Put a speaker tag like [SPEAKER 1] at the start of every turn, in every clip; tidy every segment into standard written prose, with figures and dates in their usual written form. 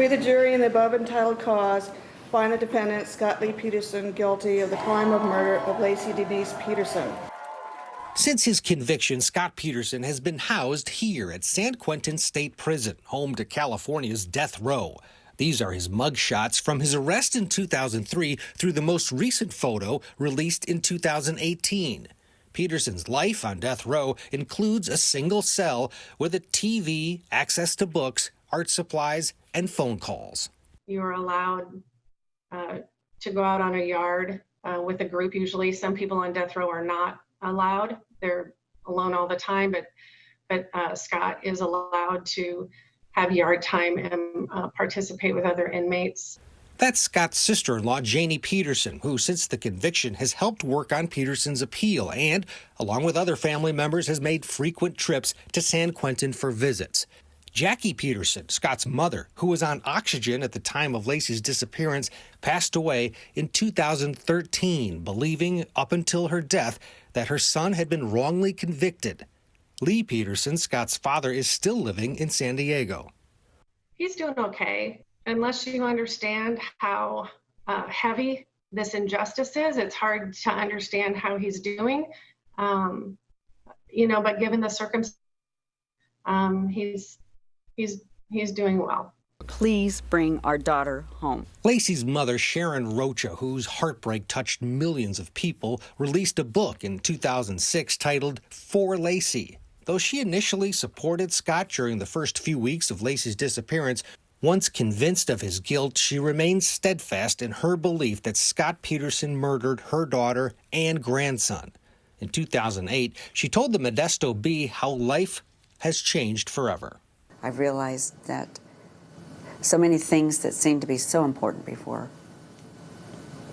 [SPEAKER 1] We, the jury, in the above entitled cause, find the defendant, Scott Lee Peterson, guilty of the crime of murder of Laci Denise Peterson.
[SPEAKER 2] Since his conviction, Scott Peterson has been housed here at San Quentin State Prison, home to California's death row. These are his mugshots from his arrest in 2003 through the most recent photo released in 2018. Peterson's life on death row includes a single cell with a TV, access to books, art supplies, and phone calls.
[SPEAKER 3] You are allowed to go out on a yard with a group. Usually some people on death row are not allowed. They're alone all the time, but Scott is allowed to have yard time and participate with other inmates.
[SPEAKER 2] That's Scott's sister-in-law, Janie Peterson, who, since the conviction, has helped work on Peterson's appeal and, along with other family members, has made frequent trips to San Quentin for visits. Jackie Peterson, Scott's mother, who was on oxygen at the time of Laci's disappearance, passed away in 2013, believing up until her death that her son had been wrongly convicted. Lee Peterson, Scott's father, is still living in San Diego.
[SPEAKER 3] He's doing okay. Unless you understand how heavy this injustice is, it's hard to understand how he's doing. But given the circumstances, he's doing well.
[SPEAKER 4] Please bring our daughter home.
[SPEAKER 2] Laci's mother, Sharon Rocha, whose heartbreak touched millions of people, released a book in 2006 titled For Laci. Though she initially supported Scott during the first few weeks of Laci's disappearance, once convinced of his guilt, she remained steadfast in her belief that Scott Peterson murdered her daughter and grandson. In 2008, she told the Modesto Bee how life has changed forever.
[SPEAKER 4] I've realized that so many things that seemed to be so important before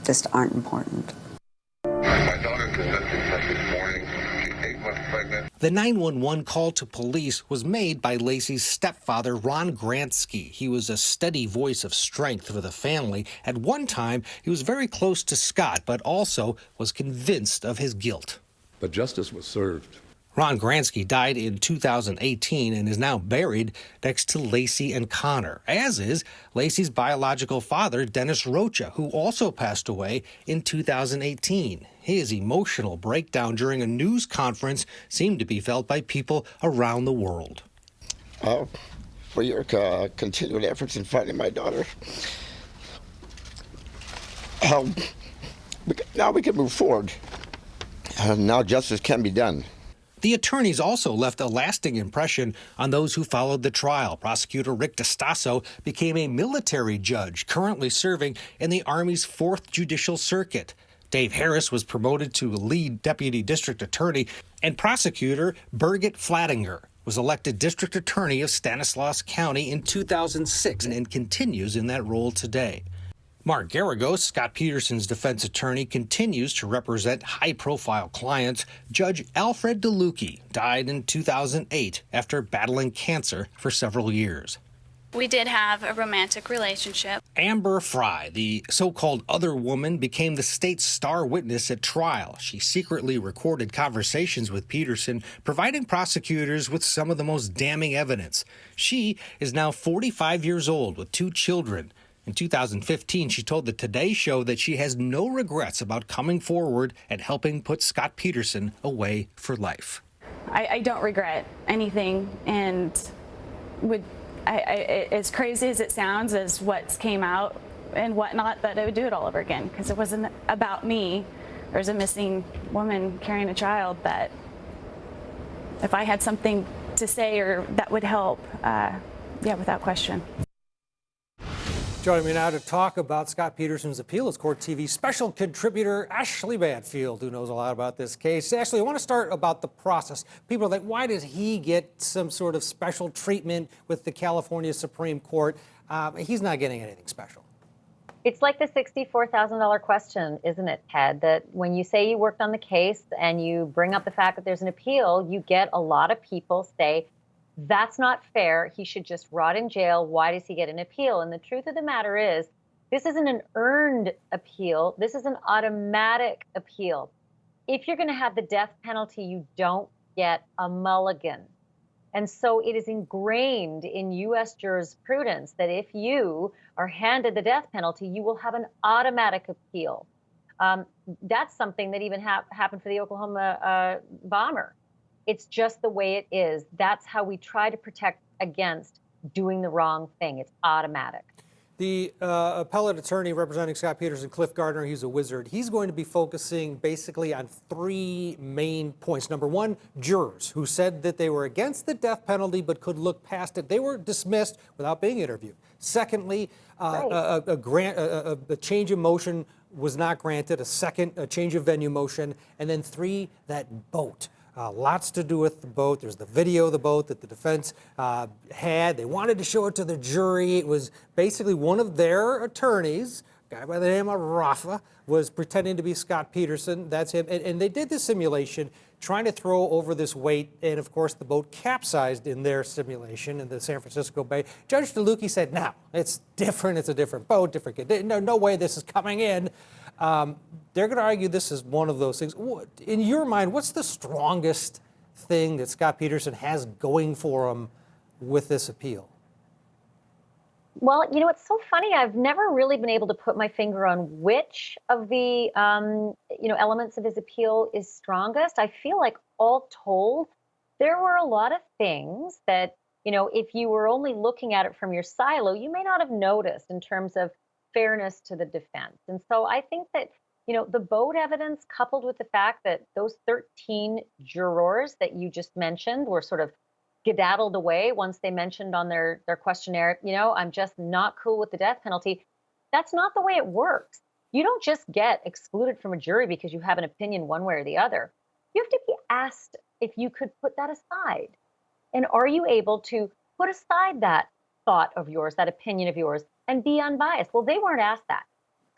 [SPEAKER 4] just aren't important.
[SPEAKER 5] My daughter conducted this morning. She's 8 months pregnant.
[SPEAKER 2] The 911 call to police was made by Laci's stepfather, Ron Gransky. He was a steady voice of strength for the family. At one time, he was very close to Scott, but also was convinced of his guilt.
[SPEAKER 6] But justice was served.
[SPEAKER 2] Ron Gransky died in 2018 and is now buried next to Laci and Connor, as is Laci's biological father, Dennis Rocha, who also passed away in 2018. His emotional breakdown during a news conference seemed to be felt by people around the world.
[SPEAKER 7] For your continued efforts in finding my daughter. Now we can move forward. Now justice can be done.
[SPEAKER 2] The attorneys also left a lasting impression on those who followed the trial. Prosecutor Rick DeStasso became a military judge, currently serving in the Army's 4th Judicial Circuit. Dave Harris was promoted to lead deputy district attorney, and prosecutor Birgit Flattinger was elected district attorney of Stanislaus County in 2006 and continues in that role today. Mark Garagos, Scott Peterson's defense attorney, continues to represent high-profile clients. Judge Alfred DeLucchi died in 2008 after battling cancer for several years.
[SPEAKER 8] We did have a romantic relationship.
[SPEAKER 2] Amber Fry, the so-called other woman, became the state's star witness at trial. She secretly recorded conversations with Peterson, providing prosecutors with some of the most damning evidence. She is now 45 years old with 2 children. In 2015, she told the Today Show that she has no regrets about coming forward and helping put Scott Peterson away for life.
[SPEAKER 9] I don't regret anything, and as crazy as it sounds, as what came out and whatnot, that I would do it all over again, because it wasn't about me. There's a missing woman carrying a child that if I had something to say or that would help, without question.
[SPEAKER 10] Joining me now to talk about Scott Peterson's appeal is Court TV special contributor Ashley Banfield, who knows a lot about this case. Ashley, I want to start about the process. People are like, why does he get some sort of special treatment with the California Supreme Court? He's not getting anything special.
[SPEAKER 11] It's like the $64,000 question, isn't it, Ted? That when you say you worked on the case and you bring up the fact that there's an appeal, you get a lot of people say, that's not fair. He should just rot in jail. Why does he get an appeal? And the truth of the matter is, this isn't an earned appeal. This is an automatic appeal. If you're going to have the death penalty, you don't get a mulligan. And so it is ingrained in U.S. jurisprudence that if you are handed the death penalty, you will have an automatic appeal. That's something that even happened for the Oklahoma bomber. It's just the way it is. That's how we try to protect against doing the wrong thing. It's automatic.
[SPEAKER 10] The appellate attorney representing Scott Peterson, Cliff Gardner, he's a wizard. He's going to be focusing basically on three main points. Number one, jurors who said that they were against the death penalty but could look past it. They were dismissed without being interviewed. Secondly, a change of motion was not granted. A change of venue motion. And then three, that boat. Lots to do with the boat. There's the video of the boat that the defense had. They wanted to show it to the jury. It was basically one of their attorneys, a guy by the name of Rafa, was pretending to be Scott Peterson. That's him. And they did the simulation trying to throw over this weight. And, of course, the boat capsized in their simulation in the San Francisco Bay. Judge DeLucchi said, no, it's different. It's a different boat, different condition. No way this is coming in. They're going to argue this is one of those things. In your mind, what's the strongest thing that Scott Peterson has going for him with this appeal?
[SPEAKER 11] Well, it's so funny. I've never really been able to put my finger on which of the, elements of his appeal is strongest. I feel like all told, there were a lot of things that, if you were only looking at it from your silo, you may not have noticed in terms of fairness to the defense. And so I think that, the boat evidence coupled with the fact that those 13 jurors that you just mentioned were sort of skedaddled away once they mentioned on their questionnaire, I'm just not cool with the death penalty. That's not the way it works. You don't just get excluded from a jury because you have an opinion one way or the other. You have to be asked if you could put that aside. And are you able to put aside that thought of yours, that opinion of yours, and be unbiased? Well, they weren't asked that.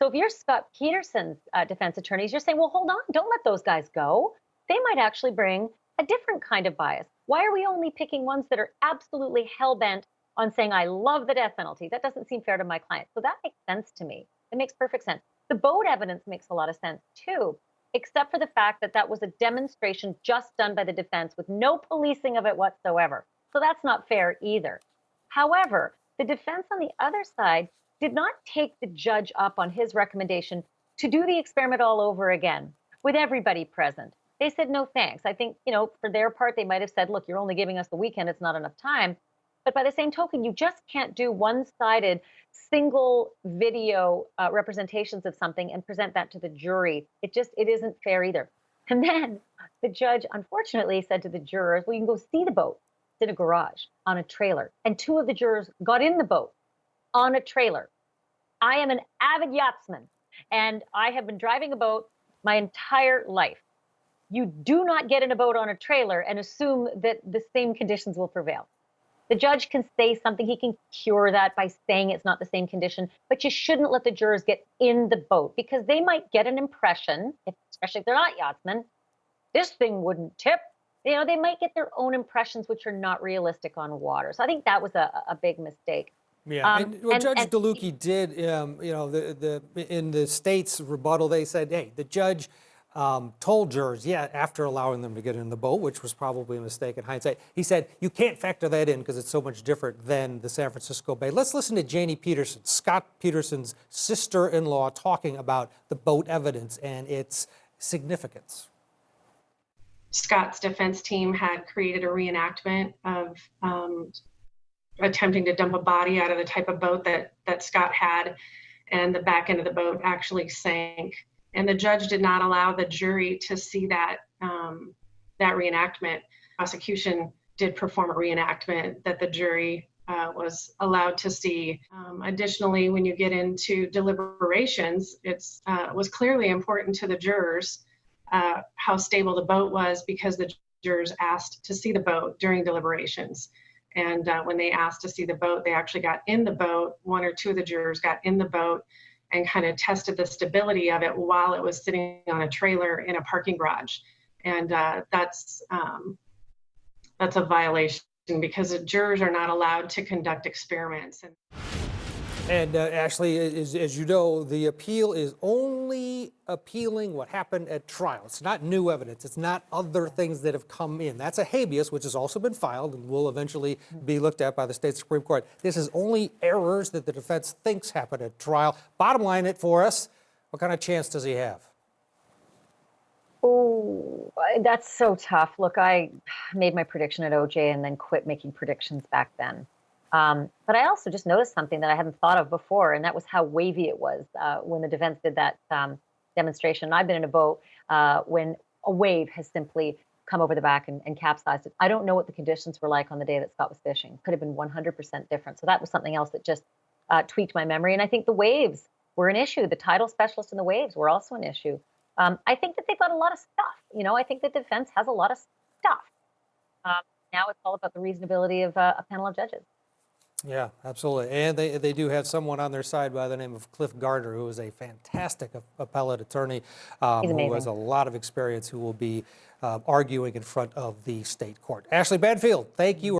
[SPEAKER 11] So if you're Scott Peterson's defense attorneys, you're saying, well, hold on, don't let those guys go. They might actually bring a different kind of bias. Why are we only picking ones that are absolutely hell-bent on saying, I love the death penalty? That doesn't seem fair to my client. So that makes sense to me. It makes perfect sense. The boat evidence makes a lot of sense too, except for the fact that that was a demonstration just done by the defense with no policing of it whatsoever. So that's not fair either. However, the defense on the other side did not take the judge up on his recommendation to do the experiment all over again with everybody present. They said, no, thanks. I think, for their part, they might have said, look, you're only giving us the weekend. It's not enough time. But by the same token, you just can't do one-sided single video representations of something and present that to the jury. It isn't fair either. And then the judge, unfortunately, said to the jurors, well, you can go see the boat. It's in a garage on a trailer. And two of the jurors got in the boat on a trailer. I am an avid yachtsman, and I have been driving a boat my entire life. You do not get in a boat on a trailer and assume that the same conditions will prevail. The judge can say something. He can cure that by saying it's not the same condition, but you shouldn't let the jurors get in the boat because they might get an impression, especially if they're not yachtsmen, this thing wouldn't tip. They might get their own impressions, which are not realistic on water. So I think that was a big mistake.
[SPEAKER 10] Yeah, and what Judge DeLucchi did, in the state's rebuttal, they said, hey, the judge told jurors, after allowing them to get in the boat, which was probably a mistake in hindsight, he said, you can't factor that in because it's so much different than the San Francisco Bay. Let's listen to Janie Peterson, Scott Peterson's sister-in-law, talking about the boat evidence and its significance.
[SPEAKER 3] Scott's defense team had created a reenactment of attempting to dump a body out of the type of boat that Scott had, and the back end of the boat actually sank. And the judge did not allow the jury to see that reenactment. Prosecution did perform a reenactment that the jury was allowed to see. Additionally, when you get into deliberations, it was clearly important to the jurors how stable the boat was because the jurors asked to see the boat during deliberations. And when they asked to see the boat, they actually got in the boat. One or two of the jurors got in the boat and kind of tested the stability of it while it was sitting on a trailer in a parking garage. And that's a violation because the jurors are not allowed to conduct experiments.
[SPEAKER 10] And Ashley, as you know, the appeal is only appealing what happened at trial. It's not new evidence. It's not other things that have come in. That's a habeas, which has also been filed and will eventually be looked at by the state Supreme Court. This is only errors that the defense thinks happened at trial. Bottom line it for us, what kind of chance does he have?
[SPEAKER 11] Oh, that's so tough. Look, I made my prediction at OJ and then quit making predictions back then. But I also just noticed something that I hadn't thought of before, and that was how wavy it was when the defense did that demonstration. I've been in a boat when a wave has simply come over the back and capsized it. I don't know what the conditions were like on the day that Scott was fishing. Could have been 100% different. So that was something else that just tweaked my memory. And I think the waves were an issue. The tidal specialist in the waves were also an issue. I think that they've got a lot of stuff. I think the defense has a lot of stuff. Now it's all about the reasonability of a panel of judges.
[SPEAKER 10] Yeah, absolutely. And they do have someone on their side by the name of Cliff Gardner, who is a fantastic appellate attorney who has a lot of experience, who will be arguing in front of the state court. Ashley Banfield, thank you.